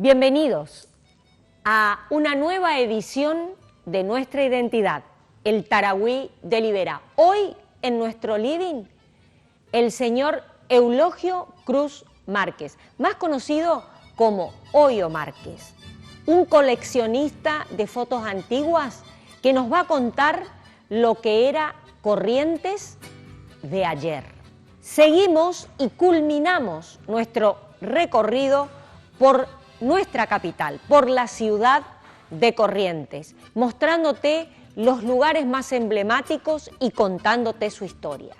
Bienvenidos a una nueva edición de Nuestra Identidad, el Tarahui de Liberá. Hoy en nuestro living, el señor Eulogio Cruz Márquez, más conocido como Hoyo Márquez, un coleccionista de fotos antiguas que nos va a contar lo que era Corrientes de ayer. Seguimos y culminamos nuestro recorrido por nuestra capital, por la ciudad de Corrientes, mostrándote los lugares más emblemáticos y contándote su historia.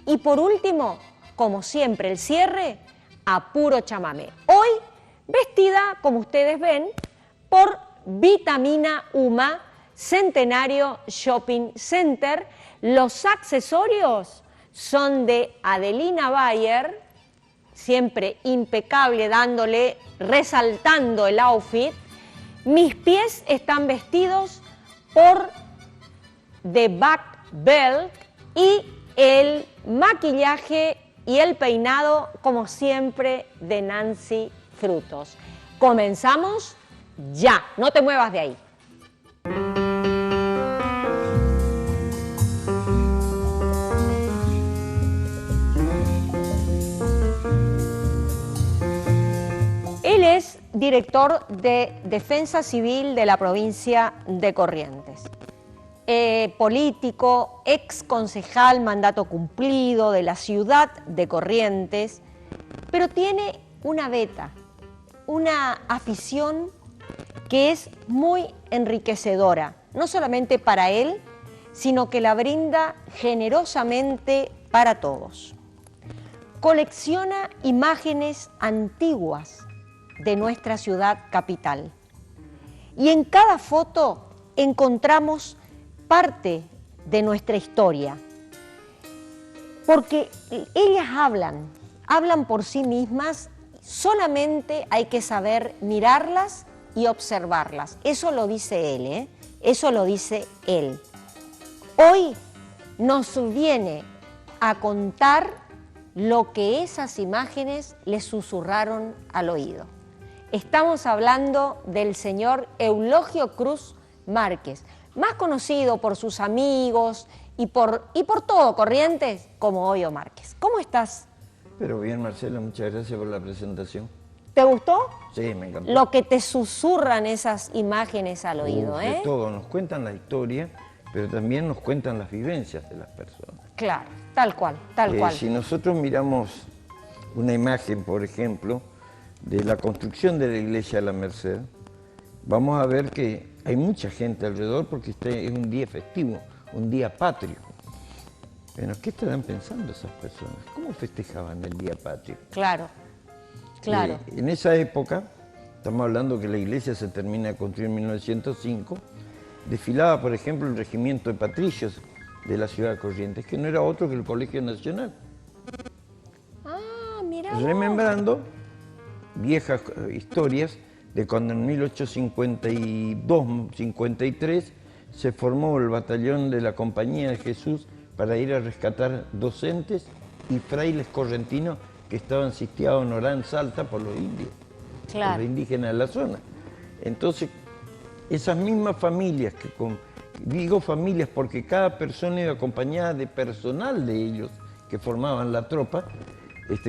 Y por último, como siempre, el cierre a puro chamamé. Hoy vestida, como ustedes ven, por Vitamina Uma, Centenario Shopping Center. Los accesorios son de Adelina Bayer, siempre impecable, resaltando el outfit. Mis pies están vestidos por The Back Belt y el maquillaje y el peinado, como siempre, de Nancy Frutos. Comenzamos ya, no te muevas de ahí. Él es director de Defensa Civil de la provincia de Corrientes. Político, ex concejal, mandato cumplido de la ciudad de Corrientes, pero tiene una beta, una afición que es muy enriquecedora, no solamente para él, sino que la brinda generosamente para todos. Colecciona imágenes antiguas de nuestra ciudad capital. Y en cada foto encontramos parte de nuestra historia, porque ellas hablan por sí mismas, solamente hay que saber mirarlas y observarlas. Eso lo dice él, ¿eh? Eso lo dice él. Hoy nos viene a contar lo que esas imágenes le susurraron al oído. Estamos hablando del señor Eulogio Cruz Márquez, más conocido por sus amigos y por todo Corrientes como Hoyo Márquez. ¿Cómo estás? Pero bien, Marcela, muchas gracias por la presentación. ¿Te gustó? Sí, me encantó. Lo que te susurran esas imágenes al oído, De todo, nos cuentan la historia, pero también nos cuentan las vivencias de las personas. Claro, tal cual, tal cual. Si nosotros miramos una imagen, por ejemplo, de la construcción de la iglesia de la Merced, vamos a ver que hay mucha gente alrededor porque este es un día festivo, un día patrio. Bueno, ¿qué estarán pensando esas personas? ¿Cómo festejaban el día patrio? Claro, claro. En esa época, estamos hablando que la iglesia se termina de construir en 1905, desfilaba, por ejemplo, el regimiento de patricios de la ciudad de Corrientes, que no era otro que el Colegio Nacional. Ah, mira. Remembrando viejas historias de cuando en 1852-53 se formó el batallón de la Compañía de Jesús para ir a rescatar docentes y frailes correntinos que estaban sitiados en Orán, Salta, por los indios, claro, por los indígenas de la zona. Entonces, esas mismas familias, digo familias porque cada persona iba acompañada de personal de ellos que formaban la tropa,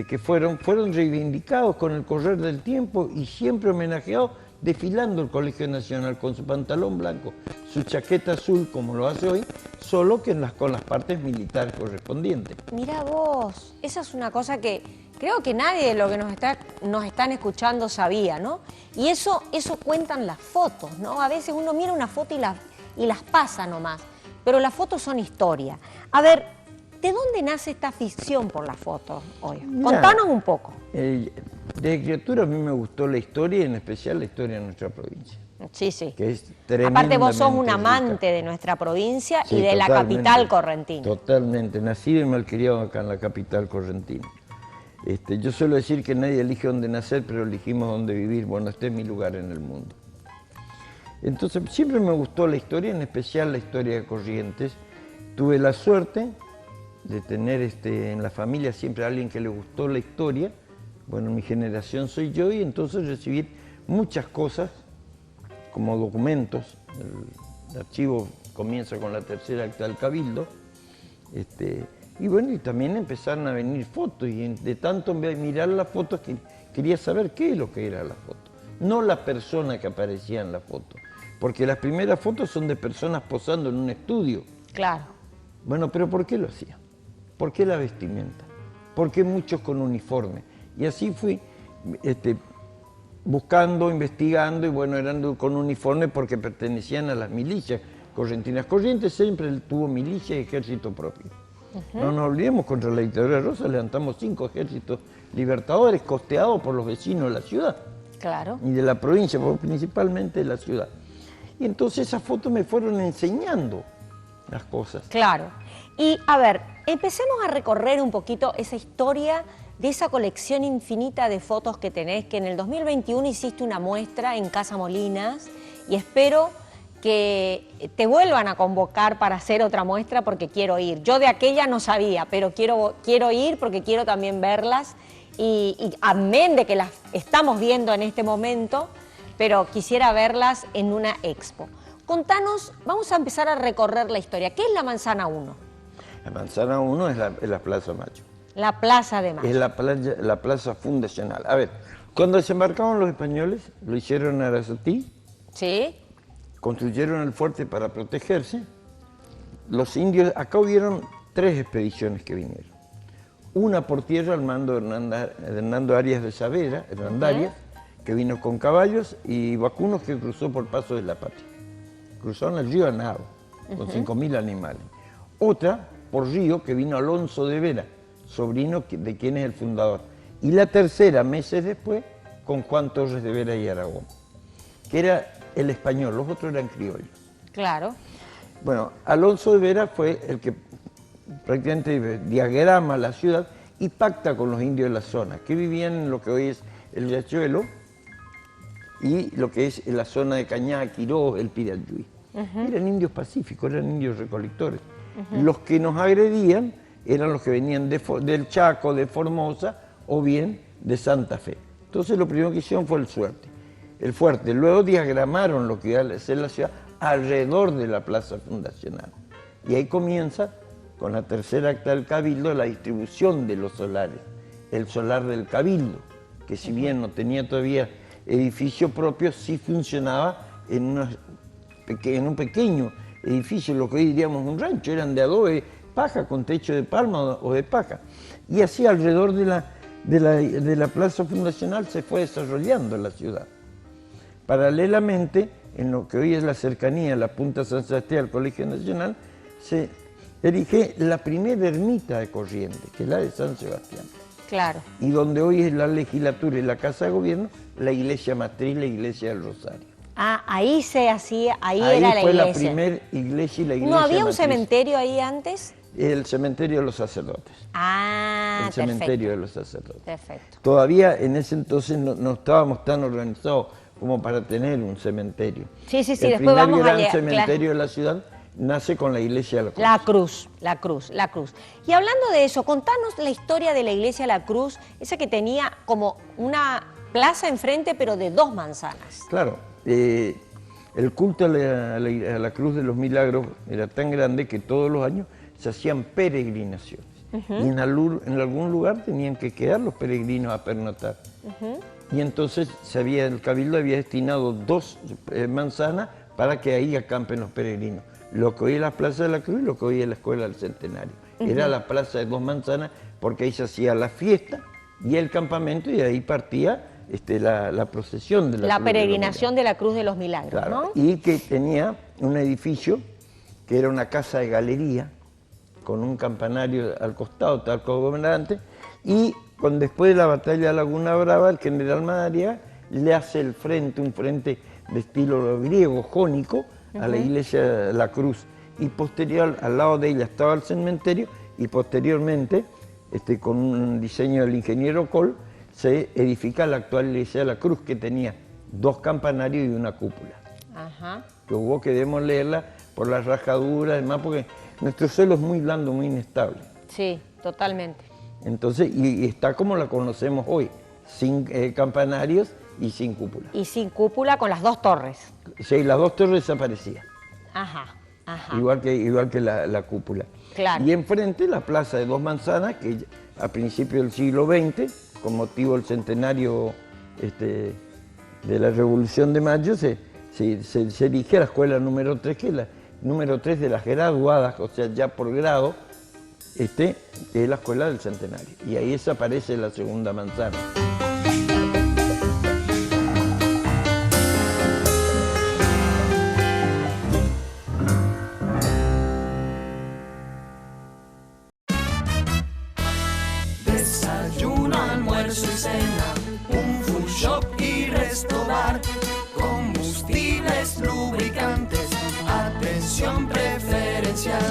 que fueron reivindicados con el correr del tiempo y siempre homenajeados, desfilando el Colegio Nacional con su pantalón blanco, su chaqueta azul, como lo hace hoy, solo que con las partes militares correspondientes. Mira vos, esa es una cosa que creo que nadie de los que nos están escuchando sabía, ¿no? Y eso cuentan las fotos, ¿no? A veces uno mira una foto y las pasa nomás, pero las fotos son historia. A ver, ¿de dónde nace esta afición por las fotos hoy? Contanos un poco. Desde criatura a mí me gustó la historia, y en especial la historia de nuestra provincia. Sí, sí. Que es Aparte vos sos un tremendamente amante rica. de nuestra provincia Sí, y de la totalmente, capital correntina. Totalmente, nacido y malcriado acá en la capital correntina. Yo suelo decir que nadie elige dónde nacer, pero elegimos dónde vivir. Bueno, este es mi lugar en el mundo. Entonces, siempre me gustó la historia, en especial la historia de Corrientes. Tuve la suerte de tener en la familia siempre a alguien que le gustó la historia. Bueno, mi generación soy yo, y entonces recibir muchas cosas como documentos. El archivo comienza con la tercera acta del Cabildo. Y bueno, y también empezaron a venir fotos, y de tanto mirar las fotos que quería saber qué es lo que era la foto. No la persona que aparecía en la foto, porque las primeras fotos son de personas posando en un estudio. Claro. Bueno, pero ¿por qué lo hacían? ¿Por qué la vestimenta? ¿Por qué muchos con uniforme? Y así fui buscando, investigando, y bueno, eran con uniforme porque pertenecían a las milicias correntinas. Corrientes siempre tuvo milicia y ejército propio. No nos olvidemos, contra la dictadura rosa levantamos 5 ejércitos libertadores costeados por los vecinos de la ciudad. Claro. Y de la provincia, principalmente de la ciudad. Y entonces esas fotos me fueron enseñando las cosas. Claro. Y a ver, empecemos a recorrer un poquito esa historia de esa colección infinita de fotos que tenés, que en el 2021 hiciste una muestra en Casa Molinas, y espero que te vuelvan a convocar para hacer otra muestra porque quiero ir. Yo de aquella no sabía, pero quiero ir porque quiero también verlas, y amén de que las estamos viendo en este momento, pero quisiera verlas en una expo. Contanos, vamos a empezar a recorrer la historia. ¿Qué es la Manzana 1? La Manzana 1 es la Plaza Mayo. La Plaza de Mayo. Es la plaza fundacional. A ver, cuando desembarcaron los españoles, lo hicieron en Arazatí. Sí. Construyeron el fuerte para protegerse. Los indios, acá hubieron 3 expediciones que vinieron. Una por tierra al mando de Hernando Arias de Saavedra, Hernandarias, que vino con caballos, y vacunos, que cruzó por Paso de la Patria. Cruzaron el río a nado, con 5.000 animales. Otra por río, que vino Alonso de Vera, sobrino de quien es el fundador. Y la tercera, meses después, con Juan Torres de Vera y Aragón, que era el español, los otros eran criollos. Claro. Bueno, Alonso de Vera fue el que prácticamente diagrama la ciudad y pacta con los indios de la zona, que vivían en lo que hoy es el Riachuelo y lo que es la zona de Cañá, Quiró, el Pirayuy. Eran indios pacíficos, eran indios recolectores. Los que nos agredían eran los que venían del Chaco, de Formosa, o bien de Santa Fe. Entonces lo primero que hicieron fue el fuerte. Luego diagramaron lo que iba a ser la ciudad alrededor de la plaza fundacional. Y ahí comienza, con la tercera acta del Cabildo, la distribución de los solares. El solar del Cabildo, que si bien no tenía todavía edificio propio, sí funcionaba en un pequeño edificio, lo que hoy diríamos un rancho. Eran de adobe, paja, con techo de palma o de paja. Y así alrededor de la plaza fundacional se fue desarrollando la ciudad. Paralelamente, en lo que hoy es la cercanía, la Punta San Sebastián, al Colegio Nacional, se erige la primera ermita de Corrientes, que es la de San Sebastián. Claro. Y donde hoy es la legislatura y la Casa de Gobierno, la iglesia matriz, la iglesia del Rosario. Ah, ahí se hacía, ahí era la iglesia. Ahí fue la primera iglesia y la iglesia ¿No había un matriz. Cementerio ahí antes? El cementerio de los sacerdotes. Ah, el cementerio de los sacerdotes. Perfecto. Todavía en ese entonces no estábamos tan organizados como para tener un cementerio. Sí, sí, sí, el después vamos a primer llegar. gran cementerio de la ciudad nace con la iglesia de La Cruz. La Cruz. Y hablando de eso, contanos la historia de la iglesia de la Cruz, esa que tenía como una plaza enfrente, pero de 2 manzanas. Claro, el culto a la Cruz de los Milagros era tan grande que todos los años se hacían peregrinaciones. Y en algún lugar tenían que quedar los peregrinos a pernoctar. Y entonces el Cabildo había destinado 2 manzanas para que ahí acampen los peregrinos. Lo que hoy es la Plaza de la Cruz y lo que hoy es la Escuela del Centenario. Era la plaza de 2 manzanas porque ahí se hacía la fiesta y el campamento, y de ahí partía la procesión de la Cruz peregrinación de la Cruz de los Milagros, claro, ¿no? Y que tenía un edificio que era una casa de galería con un campanario al costado, tal como gobernante, y después de la batalla de Laguna Brava, el general Madariaga le hace el frente, un frente de estilo griego, jónico, a la iglesia La Cruz. Y posterior, al lado de ella estaba el cementerio, y posteriormente, con un diseño del ingeniero Coll, se edifica la actual iglesia de La Cruz, que tenía 2 campanarios y una cúpula. Ajá. Que hubo que demolerla por las rajaduras, además, porque nuestro suelo es muy blando, muy inestable. Sí, totalmente. Entonces, y está como la conocemos hoy, sin campanarios y sin cúpula. Y sin cúpula, con las 2 torres. Sí, las 2 torres desaparecían. Ajá, ajá. Igual que la cúpula. Claro. Y enfrente la plaza de 2 manzanas, que a principios del siglo XX, con motivo del centenario de la Revolución de Mayo, se erige la escuela número 3, que es la número 3 de las graduadas, o sea, ya por grado, que es la escuela del centenario. Y ahí desaparece la segunda manzana. Desayuno, almuerzo y cena, un food shop y restobar, combustibles, lubricantes, atención preferencial,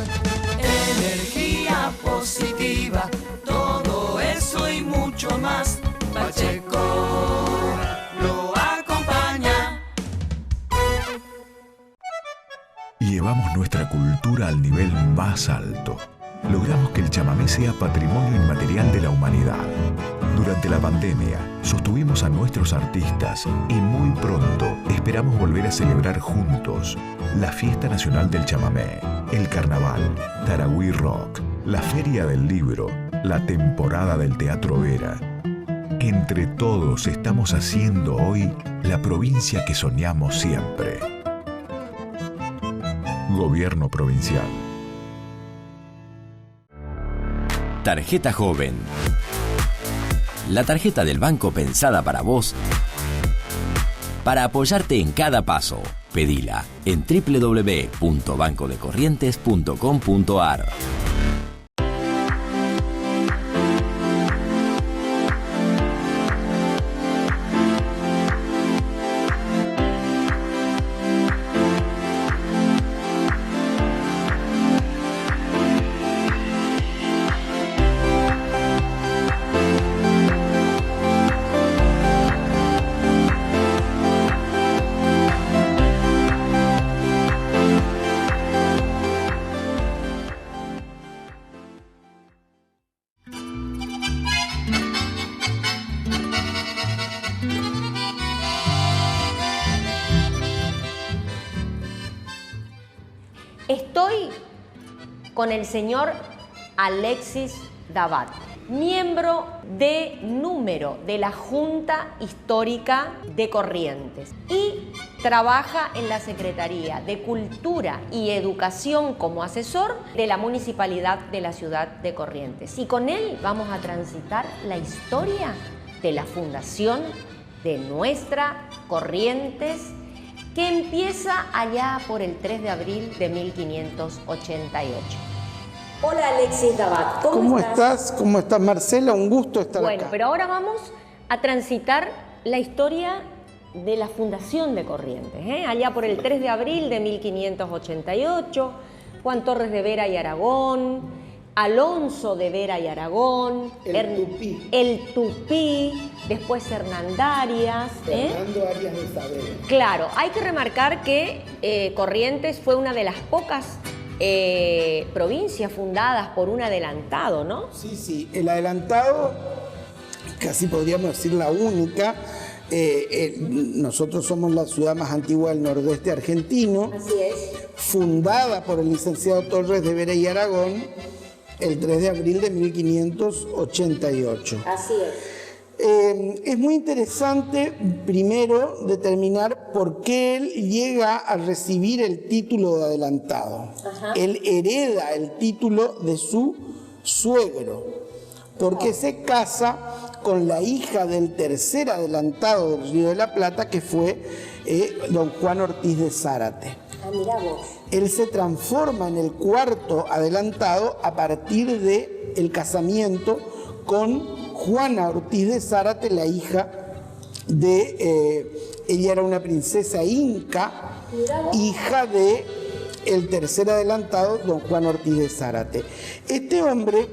energía positiva, todo eso y mucho más. Pacheco lo acompaña. Llevamos nuestra cultura al nivel más alto. Logramos que el chamamé sea patrimonio inmaterial de la humanidad. Durante la pandemia, sostuvimos a nuestros artistas y muy pronto esperamos volver a celebrar juntos la Fiesta Nacional del Chamamé, el Carnaval, Tarahui Rock, la Feria del Libro, la temporada del Teatro Vera. Entre todos estamos haciendo hoy la provincia que soñamos siempre. Gobierno Provincial. Tarjeta Joven. La tarjeta del banco pensada para vos, para apoyarte en cada paso. Pedila en www.bancodecorrientes.com.ar. Estoy con el señor Alexis Davat, miembro de número de la Junta Histórica de Corrientes y trabaja en la Secretaría de Cultura y Educación como asesor de la Municipalidad de la Ciudad de Corrientes. Y con él vamos a transitar la historia de la fundación de nuestra Corrientes, que empieza allá por el 3 de abril de 1588. Hola Alexis Davat, ¿Cómo estás? ¿Cómo estás, Marcela? Un gusto estar acá. Bueno, pero ahora vamos a transitar la historia de la fundación de Corrientes, allá por el 3 de abril de 1588, Juan Torres de Vera y Aragón, Alonso de Vera y Aragón, el Tupí, después Hernandarias. Fernando Arias de Saavedra. Claro, hay que remarcar que Corrientes fue una de las pocas provincias fundadas por un adelantado, ¿no? Sí, el adelantado, casi podríamos decir la única. Nosotros somos la ciudad más antigua del nordeste argentino. Así es. Fundada por el licenciado Torres de Vera y Aragón el 3 de abril de 1588. Así es. Es muy interesante, primero, determinar por qué él llega a recibir el título de adelantado. Ajá. Él hereda el título de su suegro, porque se casa con la hija del tercer adelantado del Río de la Plata, que fue don Juan Ortiz de Zárate. Ah, mira vos. Él se transforma en el cuarto adelantado a partir del casamiento con Juana Ortiz de Zárate, la hija de, ella era una princesa inca, hija de el tercer adelantado, don Juan Ortiz de Zárate. Este hombre,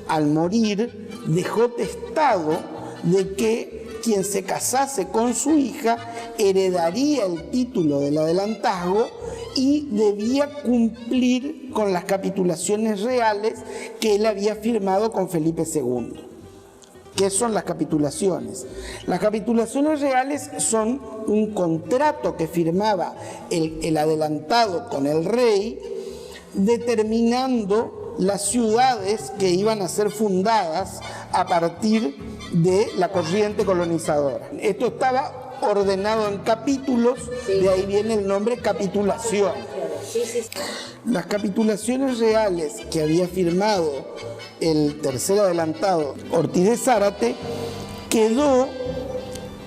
al morir, dejó testado de que quien se casase con su hija heredaría el título del adelantazgo y debía cumplir con las capitulaciones reales que él había firmado con Felipe II. ¿Qué son las capitulaciones? Las capitulaciones reales son un contrato que firmaba el adelantado con el rey, determinando las ciudades que iban a ser fundadas a partir de la corriente colonizadora. Esto estaba ordenado en capítulos, de ahí viene el nombre capitulación. Las capitulaciones reales que había firmado el tercer adelantado Ortiz de Zárate, quedó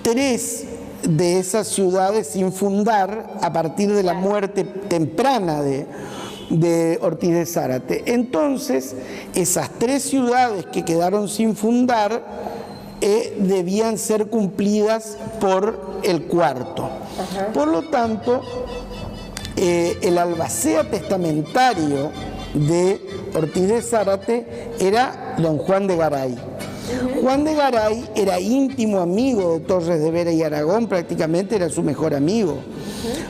3 de esas ciudades sin fundar a partir de la muerte temprana de Ortiz de Zárate. Entonces, esas 3 ciudades que quedaron sin fundar debían ser cumplidas por el cuarto. Por lo tanto, el albacea testamentario de Ortiz de Zárate era don Juan de Garay. Juan de Garay era íntimo amigo de Torres de Vera y Aragón, prácticamente era su mejor amigo.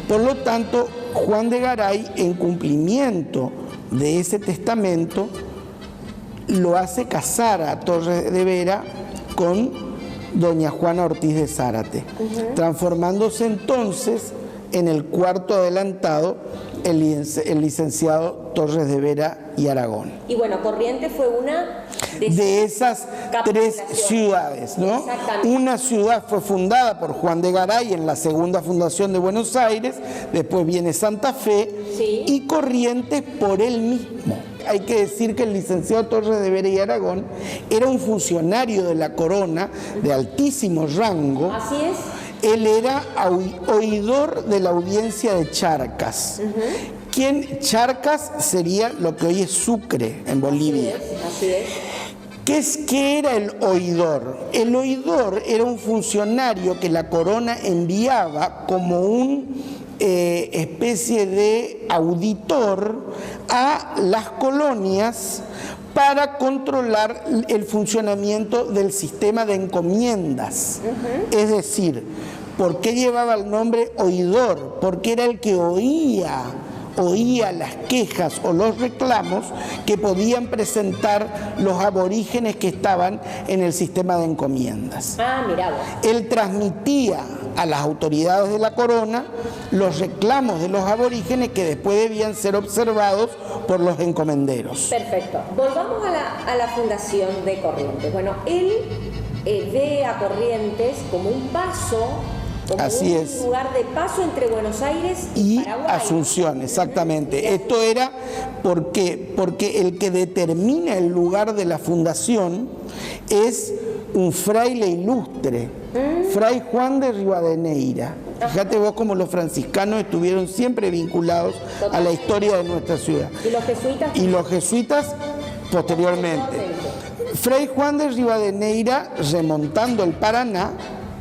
Por lo tanto, Juan de Garay, en cumplimiento de ese testamento, lo hace casar a Torres de Vera con doña Juana Ortiz de Zárate, transformándose entonces en el cuarto adelantado el licenciado Torres de Vera y Aragón. Y bueno, Corrientes fue una de esas 3 ciudades, ¿no? Una ciudad fue fundada por Juan de Garay en la segunda fundación de Buenos Aires, después viene Santa Fe, y Corrientes por él mismo. Hay que decir que el licenciado Torres de Vera y Aragón era un funcionario de la corona de altísimo rango. Así es. Él era oidor de la audiencia de Charcas. Charcas sería lo que hoy es Sucre en Bolivia. Así es. ¿Qué era el oidor? El oidor era un funcionario que la corona enviaba como un especie de auditor a las colonias para controlar el funcionamiento del sistema de encomiendas. Es decir, ¿por qué llevaba el nombre oidor? Porque era el que oía las quejas o los reclamos que podían presentar los aborígenes que estaban en el sistema de encomiendas. Mira vos. Él transmitía a las autoridades de la corona los reclamos de los aborígenes que después debían ser observados por los encomenderos. Perfecto. Volvamos a la fundación de Corrientes. Bueno, él ve a Corrientes como un paso, como un lugar de paso entre Buenos Aires y Paraguay. Asunción, exactamente. Esto era porque el que determina el lugar de la fundación es un fraile ilustre, Fray Juan de Rivadeneira. Fíjate vos cómo los franciscanos estuvieron siempre vinculados a la historia de nuestra ciudad. ¿Y los jesuitas? Y los jesuitas posteriormente. Fray Juan de Rivadeneira, remontando el Paraná,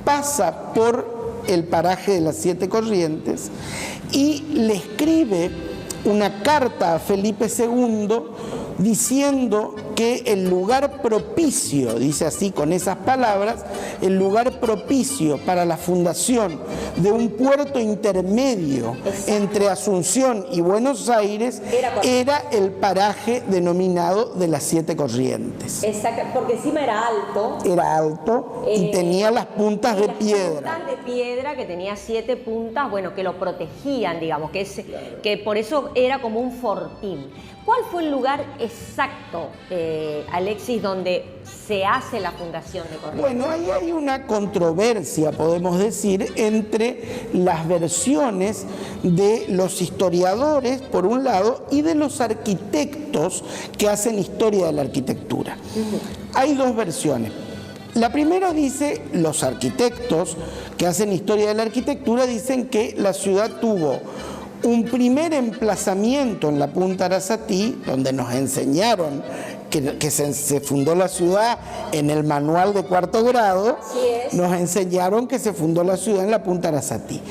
pasa por el paraje de las 7 Corrientes y le escribe una carta a Felipe II diciendo que el lugar propicio, dice así con esas palabras, el lugar propicio para la fundación de un puerto intermedio entre Asunción y Buenos Aires era el paraje denominado de las 7 Corrientes. Exacto, porque encima era alto. Era alto y tenía las puntas de piedra. Puntas de piedra que tenía 7 puntas, bueno, que lo protegían, digamos, que por eso era como un fortín. ¿Cuál fue el lugar exacto, Alexis, donde se hace la fundación de Corrientes? Bueno, ahí hay una controversia, podemos decir, entre las versiones de los historiadores, por un lado, y de los arquitectos que hacen historia de la arquitectura. Hay 2 versiones. La primera dice, los arquitectos que hacen historia de la arquitectura dicen que la ciudad tuvo un primer emplazamiento en la Punta Arasatí, donde nos enseñaron que se fundó la ciudad en el manual de cuarto grado, nos enseñaron que se fundó la ciudad en la Punta Arasatí.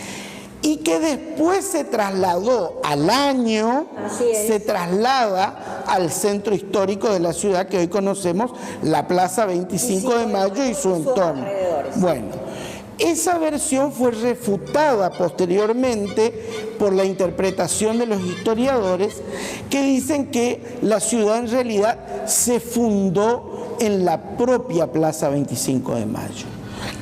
Y que después se trasladó al año, se traslada al centro histórico de la ciudad que hoy conocemos, la Plaza 25 de Mayo y su entorno. Bueno, esa versión fue refutada posteriormente por la interpretación de los historiadores que dicen que la ciudad en realidad se fundó en la propia Plaza 25 de Mayo.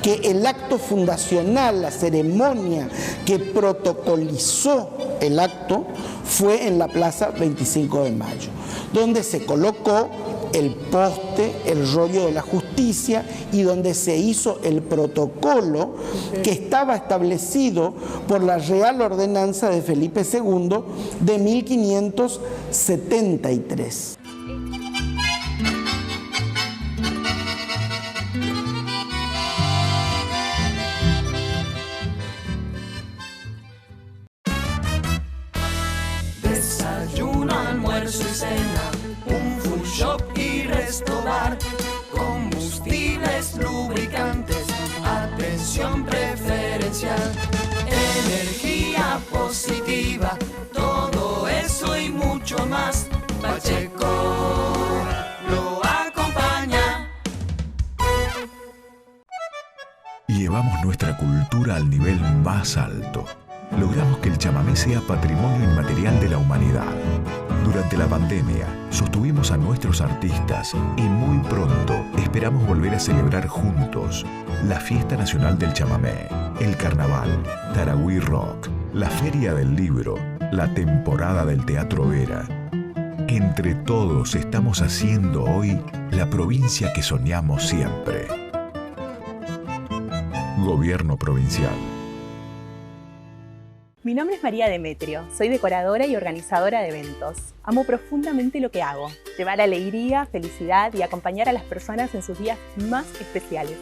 Que el acto fundacional, la ceremonia que protocolizó el acto fue en la Plaza 25 de Mayo, donde se colocó el poste, el rollo de la justicia y donde se hizo el protocolo que estaba establecido por la Real Ordenanza de Felipe II de 1573. Desayuno, almuerzo y cena, un food shop y resto bar, combustibles, lubricantes, atención preferencial, energía positiva, todo eso y mucho más. Pacheco lo acompaña. Llevamos nuestra cultura al nivel más alto. Logramos que el chamamé sea patrimonio inmaterial de la humanidad. Durante la pandemia, sostuvimos a nuestros artistas y muy pronto esperamos volver a celebrar juntos la Fiesta Nacional del Chamamé, el Carnaval, Tarahui Rock, la Feria del Libro, la temporada del Teatro Vera. Entre todos estamos haciendo hoy la provincia que soñamos siempre. Gobierno Provincial. Mi nombre es María Demetrio, soy decoradora y organizadora de eventos. Amo profundamente lo que hago, llevar alegría, felicidad y acompañar a las personas en sus días más especiales.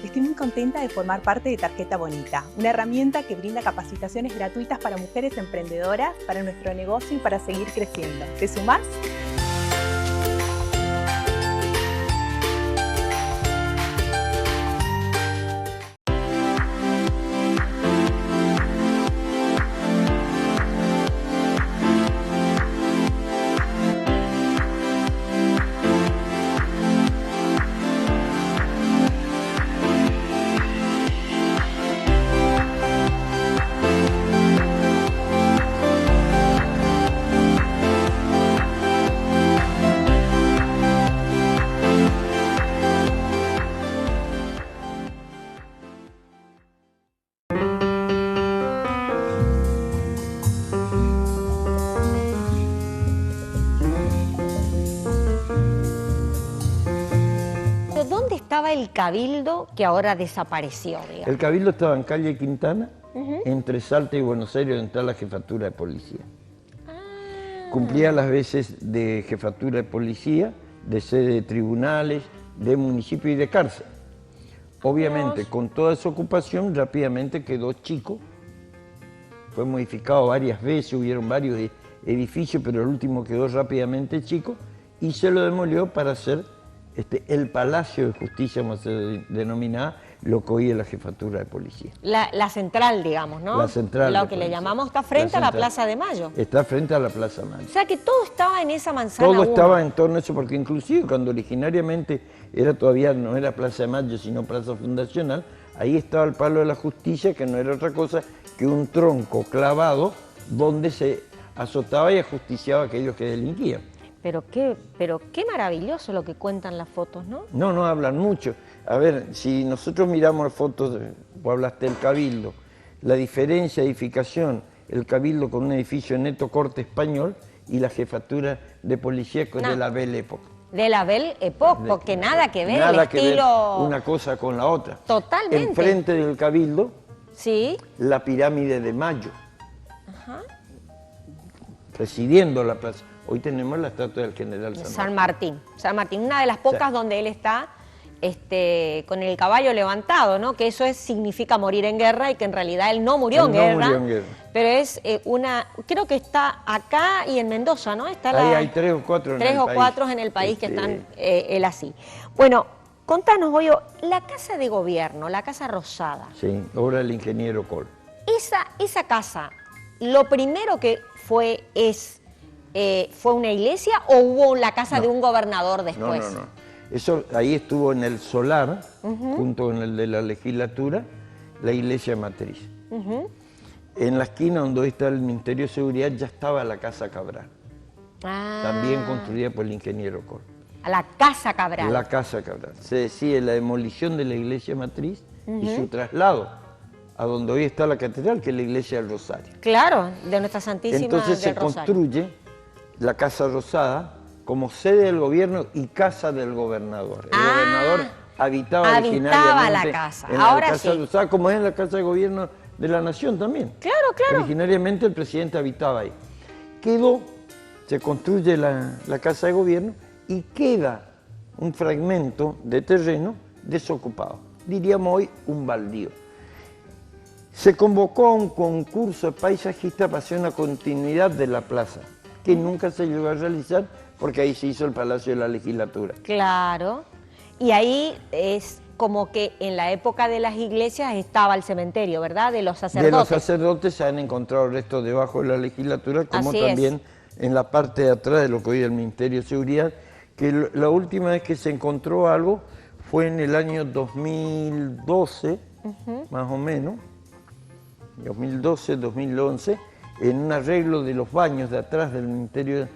Estoy muy contenta de formar parte de Tarjeta Bonita, una herramienta que brinda capacitaciones gratuitas para mujeres emprendedoras, para nuestro negocio y para seguir creciendo. ¿Te sumás? El Cabildo que ahora desapareció, digamos. El Cabildo estaba en calle Quintana, entre Salta y Buenos Aires, donde está la jefatura de policía. Cumplía las veces de jefatura de policía, de sede de tribunales, de municipio y de cárcel. Obviamente, con toda esa ocupación, rápidamente quedó chico. Fue modificado varias veces, hubieron varios edificios, pero el último quedó rápidamente chico y se lo demolió para hacer el Palacio de Justicia, como se denomina, lo que hoy es la jefatura de policía. La central, digamos, ¿no? La central. Lo que le llamamos, está frente a la Plaza de Mayo. Está frente a la Plaza de Mayo. O sea que todo estaba en esa manzana. Todo estaba en torno a eso, porque inclusive cuando originariamente todavía no era Plaza de Mayo, sino Plaza Fundacional, ahí estaba el Palo de la Justicia, que no era otra cosa que un tronco clavado donde se azotaba y ajusticiaba a aquellos que delinquían. Pero qué maravilloso lo que cuentan las fotos, ¿no? No hablan mucho. A ver, si nosotros miramos fotos, vos hablaste del Cabildo, la diferencia de edificación, el Cabildo con un edificio neto corte español y la jefatura de policía que es de la Belle Époque. De la Belle Époque, porque nada que ver, nada el estilo... que ver una cosa con la otra. Totalmente. Enfrente del Cabildo, sí, la pirámide de Mayo. Ajá. Presidiendo la plaza. Hoy tenemos la estatua del general San Martín. San Martín, una de las pocas donde él está con el caballo levantado, ¿no? Que eso significa morir en guerra y que en realidad él no murió en guerra. Pero es creo que está acá y en Mendoza, ¿no? Está Ahí hay 3 o 4 en el país. 3 o 4 en el país que están él así. Bueno, contanos, Goyo, la Casa de Gobierno, la Casa Rosada. Sí, obra del ingeniero Col. Esa casa, lo primero que fue una iglesia o hubo la casa de un gobernador después? No. Eso ahí estuvo en el solar, junto con el de la legislatura, la iglesia matriz. En la esquina donde está el Ministerio de Seguridad ya estaba la Casa Cabral, también construida por el ingeniero Col. A la Casa Cabral. La Casa Cabral. Se decide la demolición de la iglesia matriz y su traslado a donde hoy está la catedral, que es la iglesia del Rosario. Claro, de Nuestra Santísima Entonces del se Rosario. construye la Casa Rosada como sede del gobierno y casa del gobernador. El gobernador habitaba originariamente la casa. en Ahora la Casa sí. Rosada, como es en la Casa de Gobierno de la Nación también. Claro. Originariamente el presidente habitaba ahí. Se construye la Casa de Gobierno y queda un fragmento de terreno desocupado. Diríamos hoy un baldío. Se convocó a un concurso paisajista para hacer una continuidad de la plaza, que nunca se llegó a realizar porque ahí se hizo el Palacio de la Legislatura. Claro. Y ahí es como que en la época de las iglesias estaba el cementerio, ¿verdad? De los sacerdotes. De los sacerdotes se han encontrado restos debajo de la legislatura, como Así también en la parte de atrás de lo que hoy es el Ministerio de Seguridad, que la última vez que se encontró algo fue en el año 2012, más o menos, 2012, 2011, en un arreglo de los baños de atrás del Ministerio,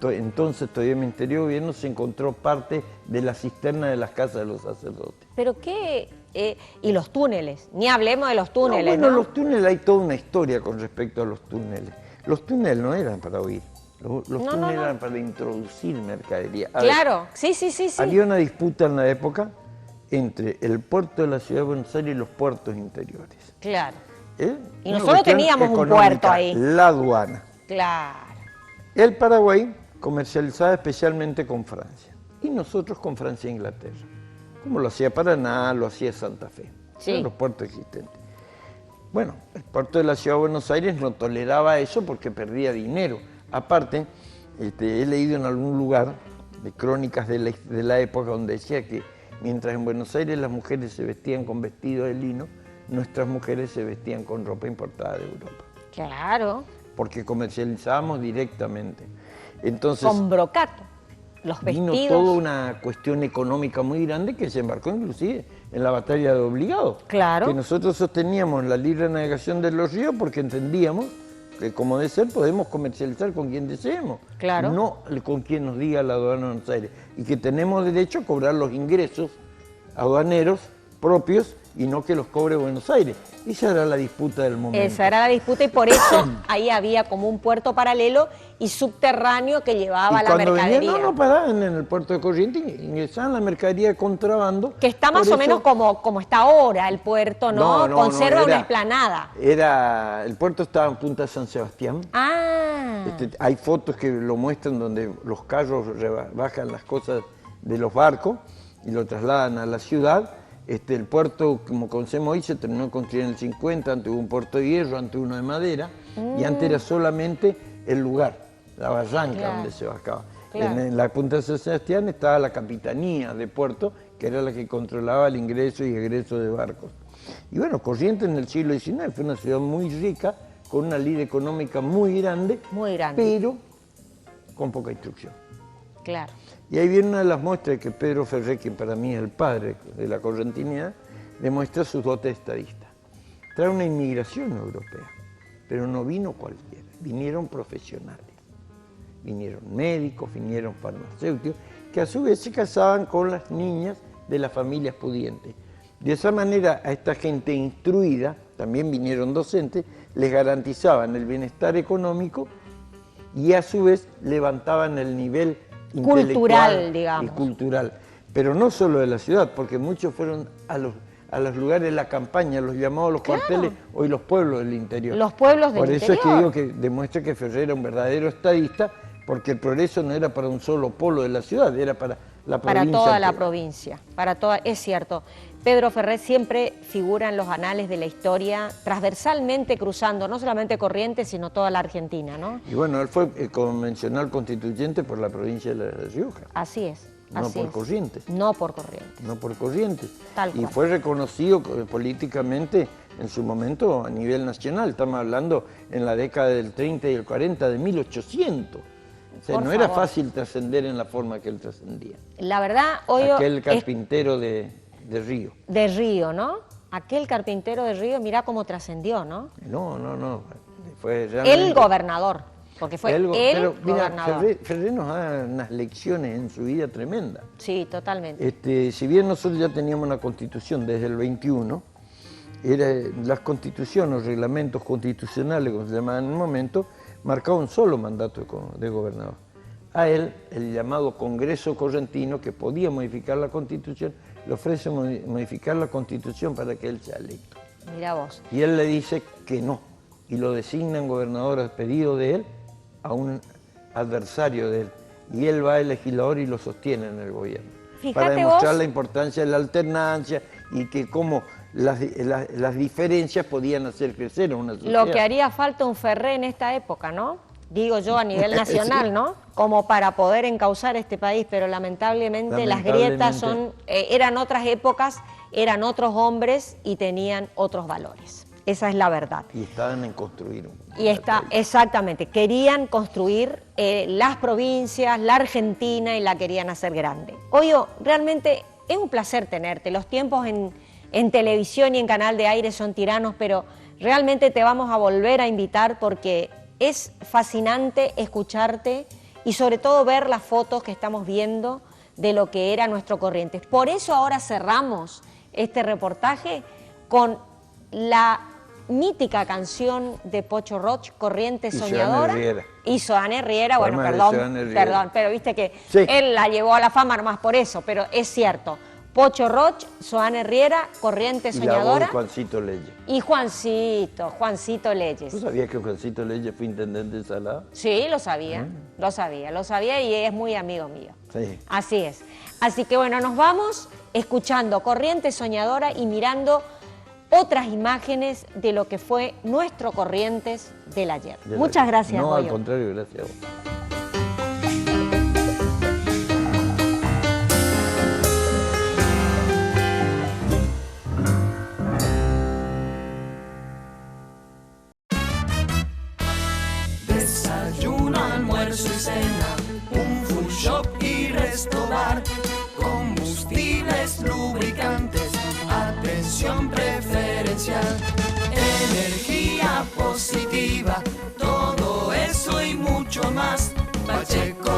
entonces todavía el Ministerio de Gobierno, se encontró parte de la cisterna de las casas de los sacerdotes. Pero qué... y los túneles, ni hablemos de los túneles, Bueno, ¿no? los túneles, hay toda una historia con respecto a los túneles. Los túneles no eran para huir, los túneles eran para introducir mercadería. Claro, sí. Había una disputa en la época entre el puerto de la Ciudad de Buenos Aires y los puertos interiores. Claro. Y Una nosotros cuestión teníamos un económica, puerto ahí. la aduana. Claro. El Paraguay comercializaba especialmente con Francia y nosotros con Francia e Inglaterra, como lo hacía Paraná, lo hacía Santa Fe, eran los puertos existentes. Bueno, el puerto de la Ciudad de Buenos Aires no toleraba eso porque perdía dinero. Aparte, he leído en algún lugar de crónicas de la época donde decía que mientras en Buenos Aires las mujeres se vestían con vestidos de lino, nuestras mujeres se vestían con ropa importada de Europa. Claro. Porque comercializábamos directamente. Entonces, con brocato, los vino vestidos. toda una cuestión económica muy grande que se embarcó inclusive en la batalla de Obligado. Claro. Que nosotros sosteníamos la libre navegación de los ríos porque entendíamos que, como de ser, podemos comercializar con quien deseemos. Claro. No con quien nos diga la aduana de Buenos Aires. Y que tenemos derecho a cobrar los ingresos aduaneros propios y no que los cobre Buenos Aires. Esa era la disputa del momento. Esa era la disputa y por eso ahí había como un puerto paralelo y subterráneo que llevaba la mercadería. Venían, no paraban en el puerto de Corrientes, ingresaban la mercadería de contrabando. Que está más o menos como está ahora el puerto, ¿no? Conserva una explanada. El puerto estaba en Punta San Sebastián. Hay fotos que lo muestran donde los carros bajan las cosas de los barcos y lo trasladan a la ciudad. El puerto, como conocemos hoy, se terminó de construir en el 50, antes hubo un puerto de hierro, antes uno de madera, y antes era solamente el lugar, la barranca donde se bajaba. Claro. En la Punta de San Sebastián estaba la capitanía de puerto, que era la que controlaba el ingreso y egreso de barcos. Y bueno, Corrientes en el siglo XIX fue una ciudad muy rica, con una lid económica muy grande, pero con poca instrucción. Claro. Y ahí viene una de las muestras que Pedro Ferrer, que para mí es el padre de la correntinidad, demuestra sus dotes estadistas. Trae una inmigración europea, pero no vino cualquiera, vinieron profesionales. Vinieron médicos, vinieron farmacéuticos, que a su vez se casaban con las niñas de las familias pudientes. De esa manera, a esta gente instruida, también vinieron docentes, les garantizaban el bienestar económico y a su vez levantaban el nivel cultural, digamos. Y cultural. Pero no solo de la ciudad, porque muchos fueron a los lugares de la campaña, los llamados los cuarteles, hoy los pueblos del interior. Los pueblos del interior. Por eso es que digo que demuestra que Ferrer era un verdadero estadista, porque el progreso no era para un solo polo de la ciudad, era para la provincia. Para toda entera. la provincia, para toda, es cierto. Pedro Ferrer siempre figura en los anales de la historia, transversalmente cruzando no solamente Corrientes, sino toda la Argentina, ¿no? Y bueno, él fue convencional constituyente por la provincia de La Rioja. Así es. No por Corrientes. No por Corrientes. No por Corrientes. Tal cual. Y fue reconocido políticamente en su momento a nivel nacional. Estamos hablando en la década del 30 y el 40 de 1800. O sea, no era fácil trascender en la forma que él trascendía. La verdad, hoy aquel carpintero de Río. De Río, ¿no? Aquel carpintero de Río, mirá cómo trascendió, ¿no? No. Fue realmente... El gobernador, porque fue el gobernador. Mira, Ferrer nos da unas lecciones en su vida tremendas. Sí, totalmente. Si bien nosotros ya teníamos una constitución desde el 21, las constituciones, los reglamentos constitucionales, como se llamaban en el momento, marcaba un solo mandato de gobernador. A él, el llamado Congreso Correntino, que podía modificar la Constitución, le ofrece modificar la Constitución para que él sea electo. Mira vos. Y él le dice que no, y lo designan gobernador a pedido de él a un adversario de él. Y él va al legislador y lo sostiene en el gobierno. Fíjate para demostrar vos, la importancia de la alternancia y que cómo las diferencias podían hacer crecer a una sociedad. Lo que haría falta un Ferrer en esta época, ¿no? Digo yo a nivel nacional, Sí. ¿no? Como para poder encauzar este país, pero lamentablemente las grietas eran otras épocas, eran otros hombres y tenían otros valores. Esa es la verdad. Y estaban en construir un exactamente, querían construir las provincias, la Argentina, y la querían hacer grande. Oye, realmente es un placer tenerte. Los tiempos en televisión y en canal de aire son tiranos, pero realmente te vamos a volver a invitar porque es fascinante escucharte y sobre todo ver las fotos que estamos viendo de lo que era nuestro Corrientes. Por eso ahora cerramos este reportaje con la mítica canción de Pocho Roch, Corrientes Soñadora. Y Soane Riera, bueno, perdón, pero viste que sí, él la llevó a la fama nomás por eso, pero es cierto. Pocho Roch, Soane Riera, Corrientes Soñadora. Y Juancito Leyes. Y Juancito Leyes. ¿Tú sabías que Juancito Leyes fue intendente de Salado? Sí, lo sabía y es muy amigo mío. Sí. Así es. Así que bueno, nos vamos escuchando Corrientes Soñadora y mirando otras imágenes de lo que fue nuestro Corrientes del ayer. Muchas gracias, No, Goyo. al contrario, gracias a vos. Desayuno, almuerzo y cena, un food shop y resto bar, combustibles, lubricantes, atención preferencial, energía positiva, todo eso y mucho más. Pacheco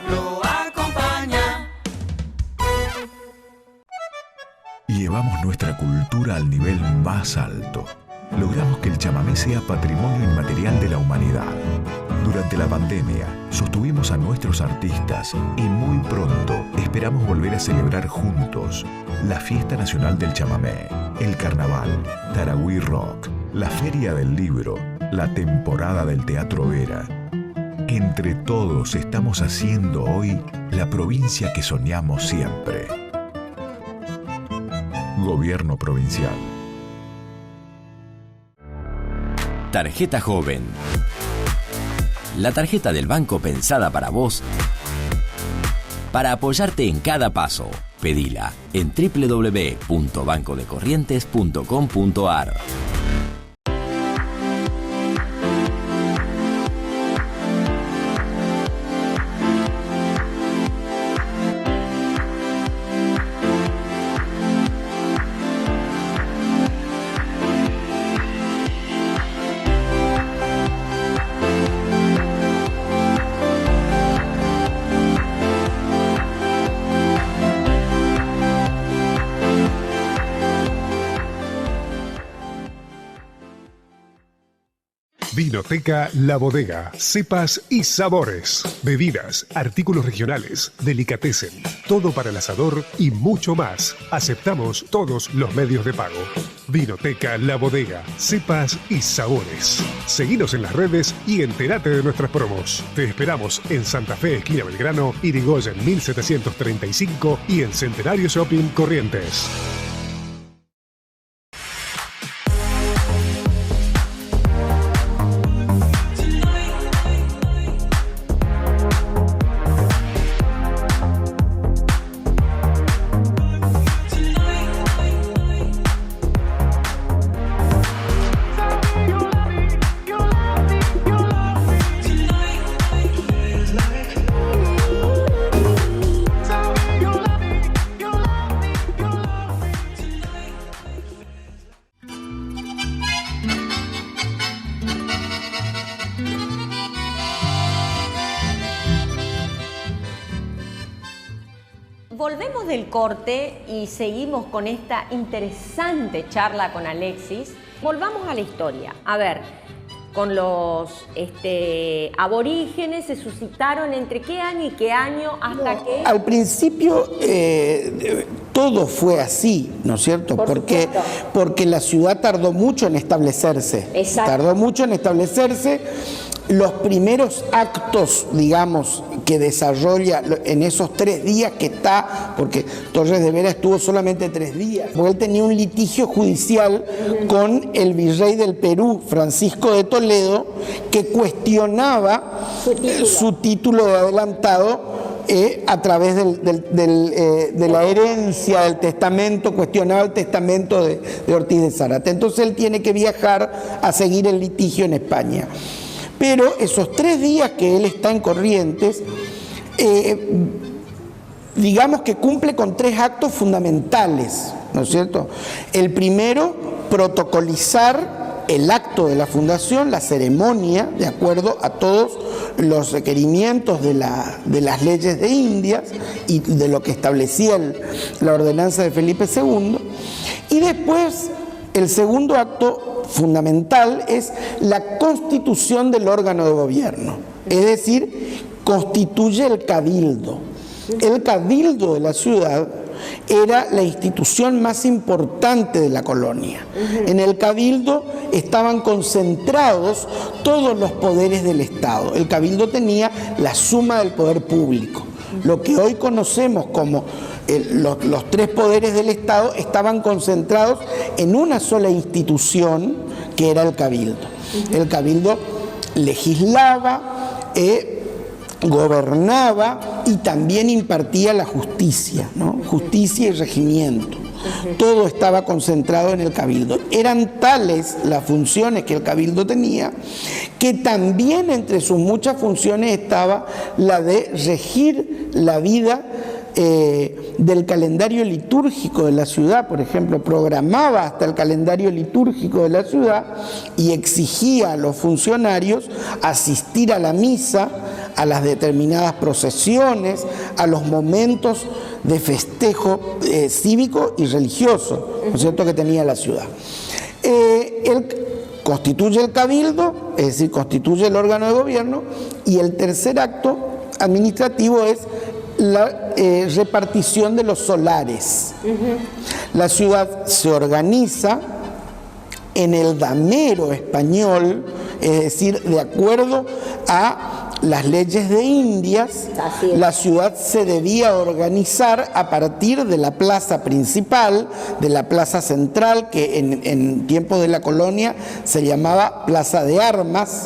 lo acompaña. Llevamos nuestra cultura al nivel más alto. Logramos que el chamamé sea patrimonio inmaterial de la humanidad. Durante la pandemia, sostuvimos a nuestros artistas y muy pronto esperamos volver a celebrar juntos la Fiesta Nacional del Chamamé, el Carnaval, Tarahui Rock, la Feria del Libro, la temporada del Teatro Vera. Entre todos estamos haciendo hoy la provincia que soñamos siempre. Gobierno Provincial. Tarjeta Joven. La tarjeta del banco pensada para vos, para apoyarte en cada paso. Pedila en www.bancodecorrientes.com.ar. Vinoteca La Bodega, cepas y sabores, bebidas, artículos regionales, delicatessen, todo para el asador y mucho más. Aceptamos todos los medios de pago. Vinoteca La Bodega, cepas y sabores. Seguinos en las redes y entérate de nuestras promos. Te esperamos en Santa Fe, esquina Belgrano, Irigoyen 1735 y en Centenario Shopping Corrientes. Volvemos del corte y seguimos con esta interesante charla con Alexis. Volvamos a la historia. A ver, con los aborígenes se suscitaron entre qué año y qué año hasta que... Al principio todo fue así, ¿no es cierto? Porque la ciudad tardó mucho en establecerse. Exacto. Tardó mucho en establecerse. Los primeros actos, digamos, que desarrolla en esos 3 días que está, porque Torres de Vera estuvo solamente 3 días, porque él tenía un litigio judicial con el virrey del Perú, Francisco de Toledo, que cuestionaba su título de adelantado a través de la herencia, del testamento, cuestionaba el testamento de Ortiz de Zárate. Entonces él tiene que viajar a seguir el litigio en España. Pero esos 3 días que él está en Corrientes, digamos que cumple con 3 actos fundamentales, ¿no es cierto? El primero, protocolizar el acto de la fundación, la ceremonia, de acuerdo a todos los requerimientos de las leyes de Indias y de lo que establecía la ordenanza de Felipe II. Y después, el segundo acto fundamental es la constitución del órgano de gobierno, es decir, constituye el cabildo. El cabildo de la ciudad era la institución más importante de la colonia. En el cabildo estaban concentrados todos los poderes del Estado. El cabildo tenía la suma del poder público. Lo que hoy conocemos como los 3 poderes del Estado estaban concentrados en una sola institución, que era el cabildo. El cabildo legislaba, gobernaba y también impartía la justicia, ¿no? Justicia y regimiento. Todo estaba concentrado en el cabildo. Eran tales las funciones que el cabildo tenía, que también entre sus muchas funciones estaba la de regir la vida del calendario litúrgico de la ciudad. Por ejemplo, programaba hasta el calendario litúrgico de la ciudad y exigía a los funcionarios asistir a la misa, a las determinadas procesiones, a los momentos de festejo cívico y religioso, ¿no es cierto?, que tenía la ciudad. Él constituye el cabildo, es decir, constituye el órgano de gobierno, y el tercer acto administrativo es la repartición de los solares. La ciudad se organiza en el damero español, es decir, de acuerdo a las leyes de Indias. La ciudad se debía organizar a partir de la plaza principal, de la plaza central, que en tiempos de la colonia se llamaba Plaza de Armas.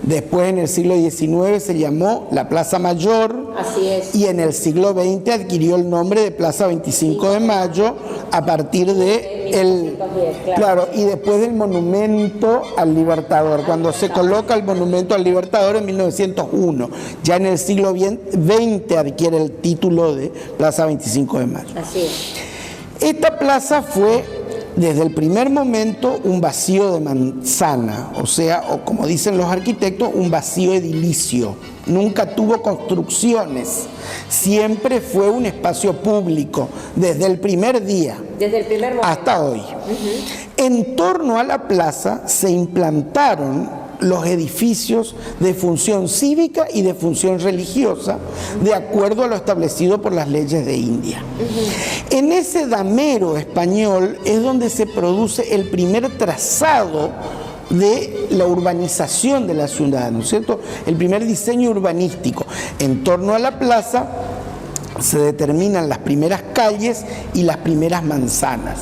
Después, en el siglo XIX, se llamó la Plaza Mayor. Así es. Y en el siglo XX adquirió el nombre de Plaza 25 de Mayo a partir de claro, y después del monumento al Libertador, cuando se coloca el monumento al Libertador en 1901, ya en el siglo XX adquiere el título de Plaza 25 de Mayo. Así es. Esta plaza fue desde el primer momento un vacío de manzana, o sea, o como dicen los arquitectos, un vacío edilicio. Nunca tuvo construcciones, siempre fue un espacio público, desde el primer día hasta hoy. En torno a la plaza se implantaron los edificios de función cívica y de función religiosa, de acuerdo a lo establecido por las leyes de India. En ese damero español es donde se produce el primer trazado de la urbanización de la ciudad, ¿no es cierto? El primer diseño urbanístico. En torno a la plaza se determinan las primeras calles y las primeras manzanas.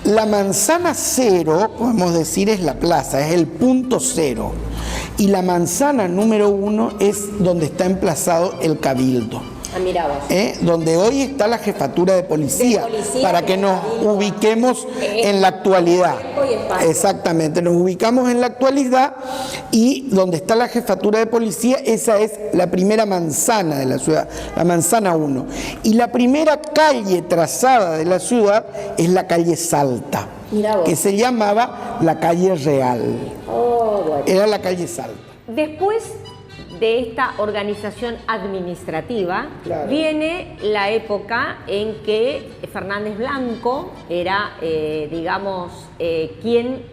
La manzana cero, podemos decir, es la plaza, es el punto cero. Y la manzana número 1 es donde está emplazado el cabildo. Mira vos. Donde hoy está la jefatura de policía, para que nos ubiquemos en la actualidad. Exactamente, nos ubicamos en la actualidad y donde está la jefatura de policía, esa es la primera manzana de la ciudad, la manzana 1. Y la primera calle trazada de la ciudad es la calle Salta, que se llamaba la calle Real. Bueno. Era la calle Salta. Después de esta organización administrativa, viene la época en que Fernández Blanco era, digamos, quien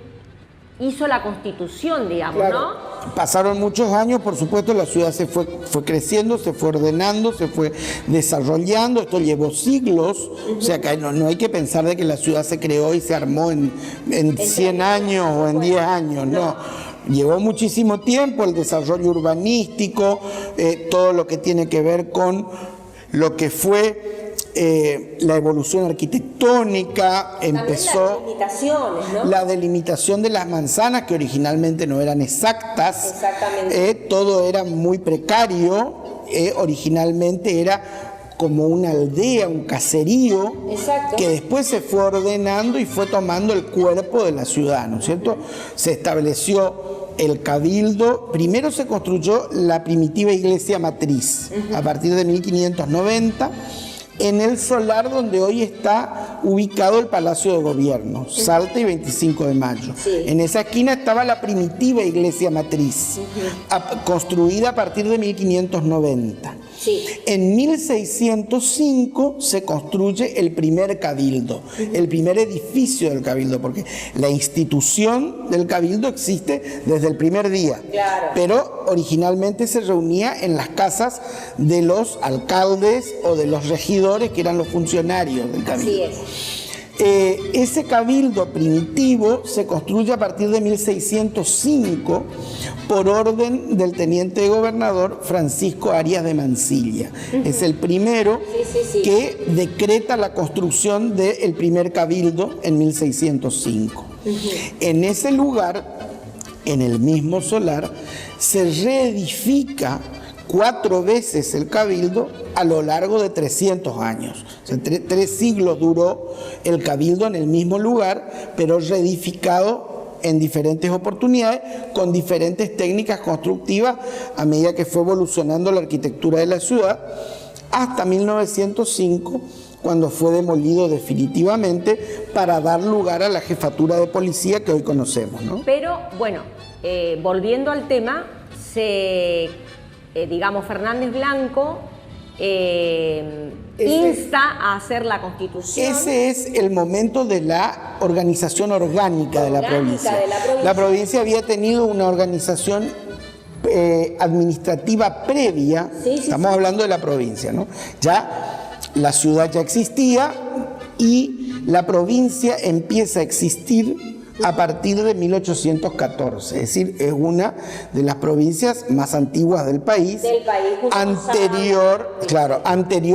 hizo la Constitución, digamos, ¿no? Pasaron muchos años, por supuesto, la ciudad se fue creciendo, se fue ordenando, se fue desarrollando, esto llevó siglos, o sea que no hay que pensar de que la ciudad se creó y se armó en 100 años o en 10 años, no. Llevó muchísimo tiempo el desarrollo urbanístico, todo lo que tiene que ver con lo que fue la evolución arquitectónica. Empezó las delimitaciones, ¿no? La delimitación de las manzanas, que originalmente no eran exactas. Exactamente. Todo era muy precario, originalmente era como una aldea, un caserío, que después se fue ordenando y fue tomando el cuerpo de la ciudad, ¿no es cierto? Se estableció el cabildo, primero se construyó la primitiva iglesia matriz, a partir de 1590, en el solar donde hoy está ubicado el Palacio de Gobierno, Salta y 25 de Mayo. En esa esquina estaba la primitiva iglesia matriz, construida a partir de 1590. En 1605 se construye el primer cabildo, el primer edificio del cabildo, porque la institución del cabildo existe desde el primer día, pero originalmente se reunía en las casas de los alcaldes o de los regidores, que eran los funcionarios del cabildo. Ese cabildo primitivo se construye a partir de 1605 por orden del teniente de gobernador Francisco Arias de Mansilla. Es el primero que decreta la construcción del primer cabildo en 1605. En ese lugar, en el mismo solar, se reedifica 4 veces el cabildo a lo largo de 300 años. O sea, 3 siglos duró el cabildo en el mismo lugar, pero reedificado en diferentes oportunidades, con diferentes técnicas constructivas a medida que fue evolucionando la arquitectura de la ciudad, hasta 1905, cuando fue demolido definitivamente para dar lugar a la jefatura de policía que hoy conocemos, ¿no? Pero, bueno, volviendo al tema, digamos, Fernández Blanco insta a hacer la Constitución. Ese es el momento de la organización orgánica de la provincia. La provincia había tenido una organización administrativa previa, estamos hablando de la provincia, ¿no? Ya la ciudad ya existía y la provincia empieza a existir a partir de 1814, es decir, es una de las provincias más antiguas del país, anterior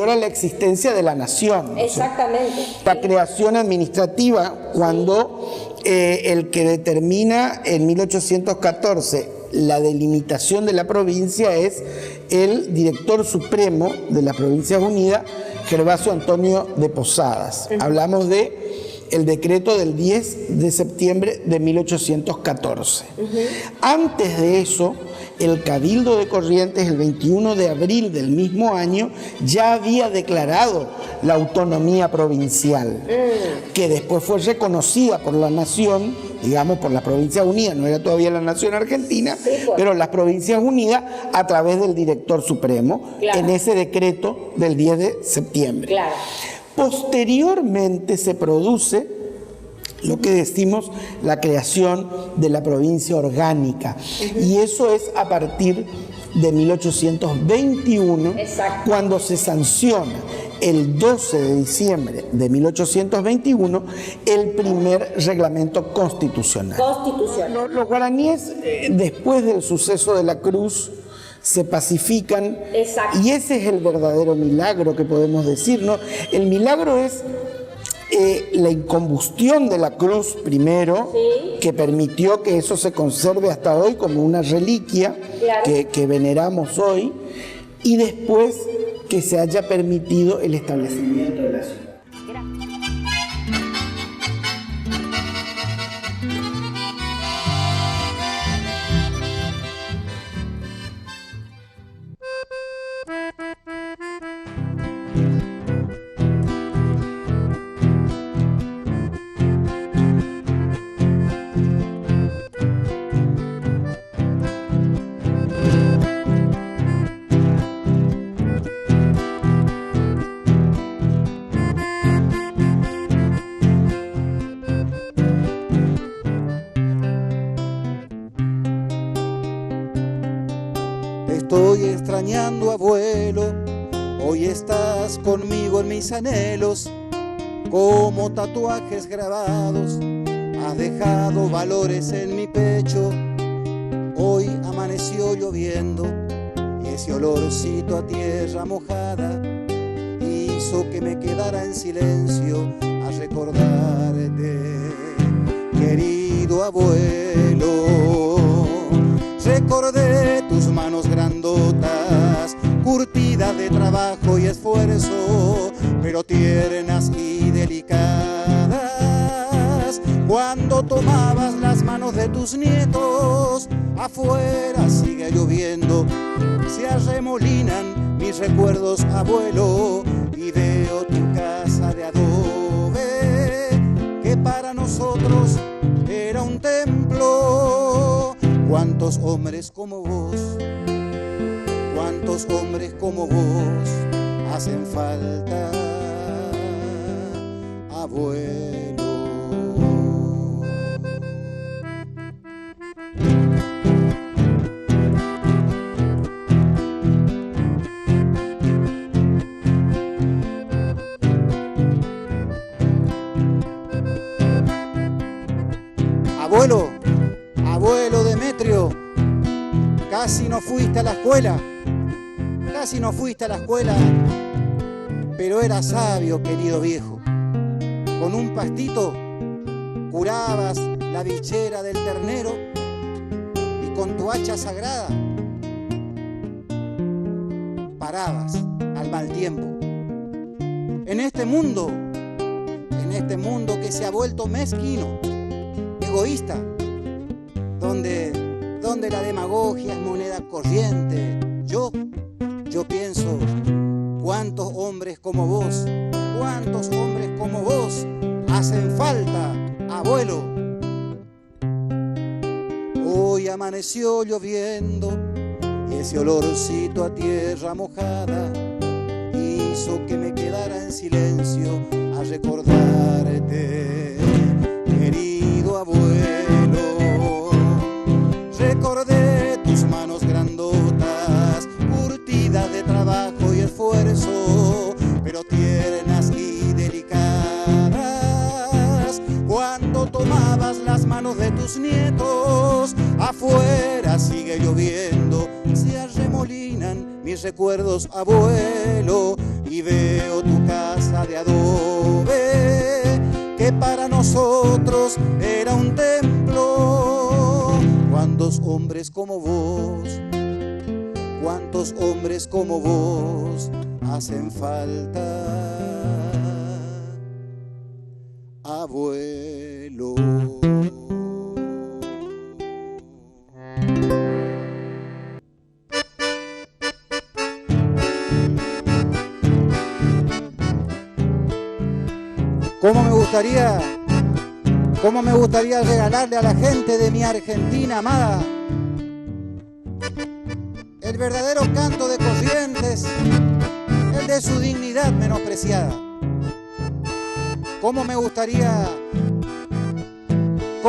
a la existencia de la nación. Exactamente. La creación administrativa, cuando el que determina en 1814 la delimitación de la provincia es el director supremo de las Provincias Unidas, Gervasio Antonio de Posadas. Hablamos de el decreto del 10 de septiembre de 1814. Antes de eso, el Cabildo de Corrientes, el 21 de abril del mismo año, ya había declarado la autonomía provincial, que después fue reconocida por la nación, digamos por las Provincias Unidas, no era todavía la nación argentina, pero las Provincias Unidas a través del director supremo, en ese decreto del 10 de septiembre. Posteriormente se produce lo que decimos la creación de la provincia orgánica. Y eso es a partir de 1821, cuando se sanciona el 12 de diciembre de 1821 el primer reglamento constitucional. Los guaraníes, después del suceso de la Cruz, se pacifican. Y ese es el verdadero milagro que podemos decir, ¿no? El milagro es la incombustión de la cruz primero, que permitió que eso se conserve hasta hoy como una reliquia que veneramos hoy, y después que se haya permitido el establecimiento de la ciudad. Estoy extrañando, abuelo, hoy estás conmigo en mis anhelos, como tatuajes grabados, has dejado valores en mi pecho. Hoy amaneció lloviendo y ese olorcito a tierra mojada hizo que me quedara en silencio a recordarte, querido abuelo. Recordé tus manos grandotas, curtidas de trabajo y esfuerzo, pero tiernas y delicadas. Cuando tomabas las manos de tus nietos, afuera sigue lloviendo, se arremolinan mis recuerdos, abuelo, y veo tu casa de adobe, que para nosotros era un templo. Cuántos hombres como vos, cuántos hombres como vos hacen falta, abuelo. Abuelo, abuelo Demetrio, casi no fuiste a la escuela, casi no fuiste a la escuela, pero eras sabio, querido viejo. Con un pastito curabas la bichera del ternero y con tu hacha sagrada parabas al mal tiempo. En este mundo que se ha vuelto mezquino, egoísta, donde la demagogia es moneda corriente, yo pienso, cuántos hombres como vos hacen falta, abuelo. Hoy amaneció lloviendo y ese olorcito a tierra mojada hizo que me quedara en silencio a recordarte, querido abuelo. Recordé tus manos grandotas, curtidas de trabajo y esfuerzo, pero tiernas y delicadas. Cuando tomabas las manos de tus nietos, afuera sigue lloviendo, se arremolinan mis recuerdos, abuelo, y veo tu casa de adobe, que para nosotros era un templo. Cuántos hombres como vos, cuántos hombres como vos hacen falta, abuelo. ¿Cómo me gustaría regalarle a la gente de mi Argentina amada el verdadero canto de Corrientes, el de su dignidad menospreciada? ¿Cómo me gustaría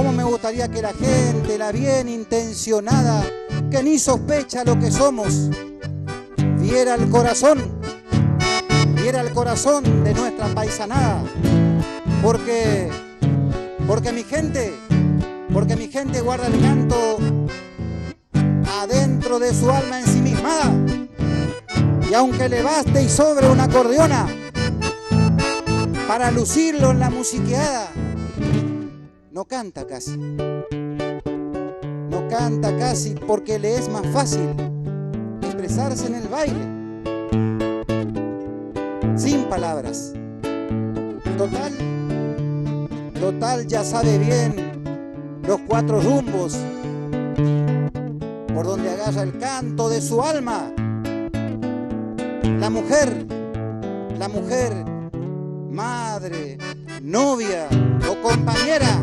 cómo me gustaría que la gente, la bien intencionada, que ni sospecha lo que somos, viera el corazón de nuestra paisanada, porque mi gente guarda el canto adentro de su alma ensimismada, y aunque le baste y sobre una acordeona para lucirlo en la musiqueada, no canta casi porque le es más fácil expresarse en el baile, sin palabras. Total ya sabe bien los 4 rumbos por donde agarra el canto de su alma. La mujer, madre, novia o compañera,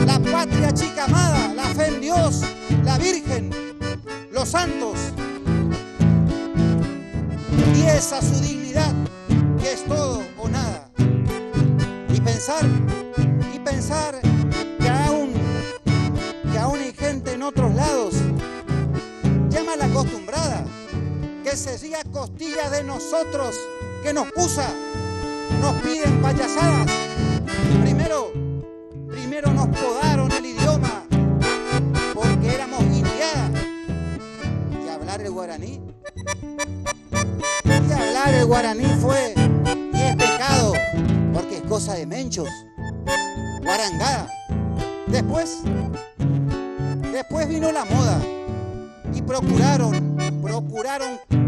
la patria chica amada, la fe en Dios, la Virgen, los santos, y esa su dignidad, que es todo o nada. Y pensar que aún hay gente en otros lados, ya mal acostumbrada, que se ría a costillas de nosotros, que nos usa, nos piden payasadas. Primero nos podaron el idioma porque éramos indiadas. Y hablar el guaraní fue y es pecado porque es cosa de menchos, guarangada. Después vino la moda y procuraron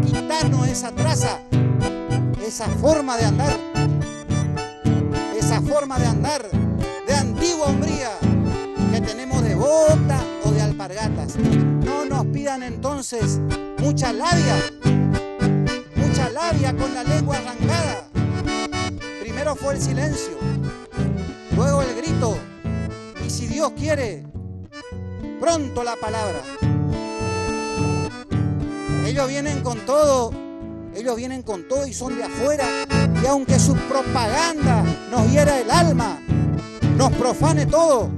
quitarnos esa traza, esa forma de andar de antigua hombría que tenemos de bota o de alpargatas. No nos pidan entonces mucha labia con la lengua arrancada. Primero fue el silencio, luego el grito, y si Dios quiere, pronto la palabra. Ellos vienen con todo y son de afuera, y aunque su propaganda nos hiera el alma, nos profane todo,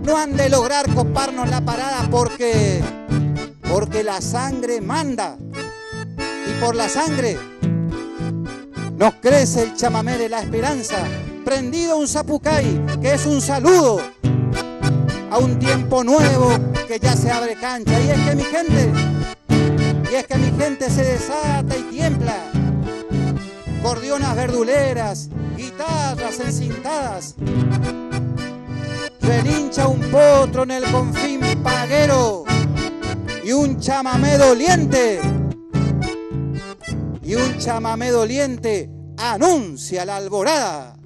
no han de lograr coparnos la parada porque la sangre manda, y por la sangre nos crece el chamamé de la esperanza, prendido un zapucay, que es un saludo a un tiempo nuevo que ya se abre cancha. Y es que mi gente se desata y tiembla, cordionas verduleras, guitarras encintadas, relincha un potro en el confín paguero, y un chamamé doliente anuncia la alborada.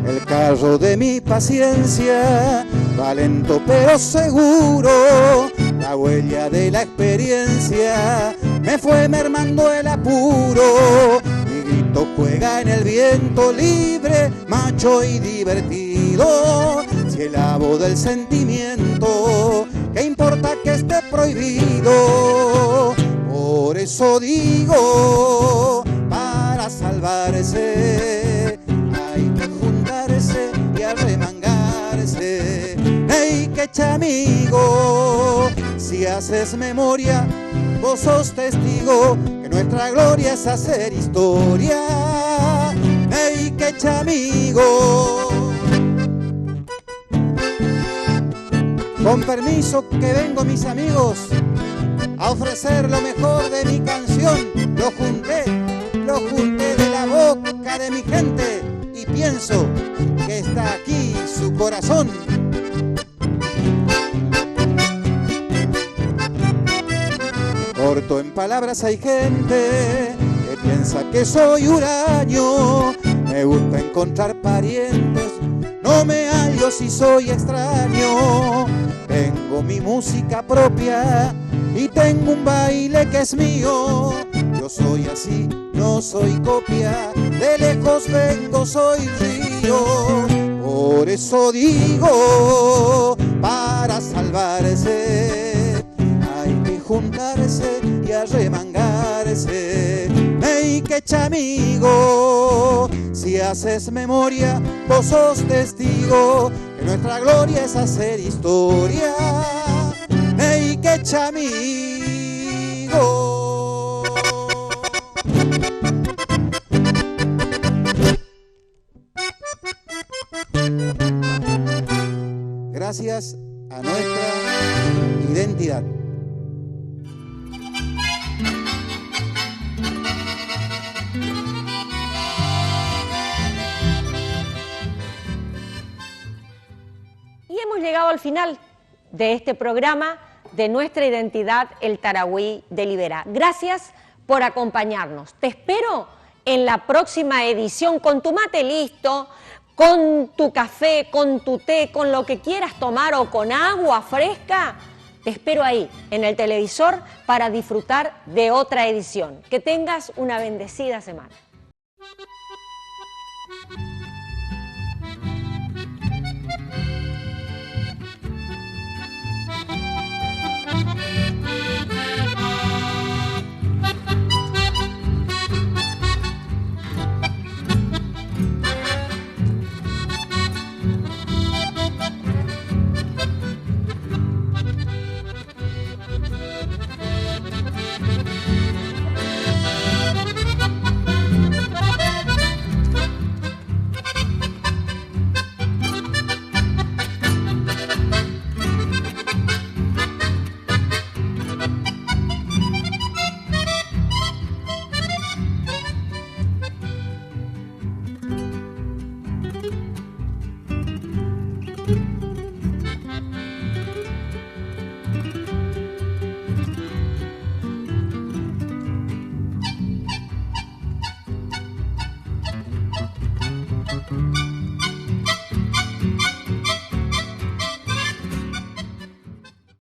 El carro de mi paciencia va lento pero seguro, la huella de la experiencia me fue mermando el apuro. Mi grito juega en el viento libre, macho y divertido, cielavo del sentimiento, ¿qué importa que esté prohibido? Por eso digo, para salvarse hay que juntarse y arremangarse. ¡Ey, que chamigo! Si haces memoria, vos sos testigo que nuestra gloria es hacer historia. ¡Ey, que chamigo! Con permiso que vengo, mis amigos, a ofrecer lo mejor de mi canción. Lo junté de la boca de mi gente y pienso que está aquí su corazón. Corto en palabras, hay gente que piensa que soy huraño. Me gusta encontrar parientes, no me hallo si soy extraño. Tengo mi música propia y tengo un baile que es mío. Yo Yo soy así, no soy copia, de lejos vengo, soy río. Por eso digo, para salvarse hay que juntarse y arremangarse. ¡Ey, que chamigo! Si haces memoria, vos sos testigo que nuestra gloria es hacer historia. ¡Ey, que chamigo! Gracias a nuestra identidad. Y hemos llegado al final de este programa de nuestra identidad, el Tarahui de Liberá. Gracias por acompañarnos. Te espero en la próxima edición con tu mate listo, con tu café, con tu té, con lo que quieras tomar o con agua fresca. Te espero ahí, en el televisor, para disfrutar de otra edición. Que tengas una bendecida semana.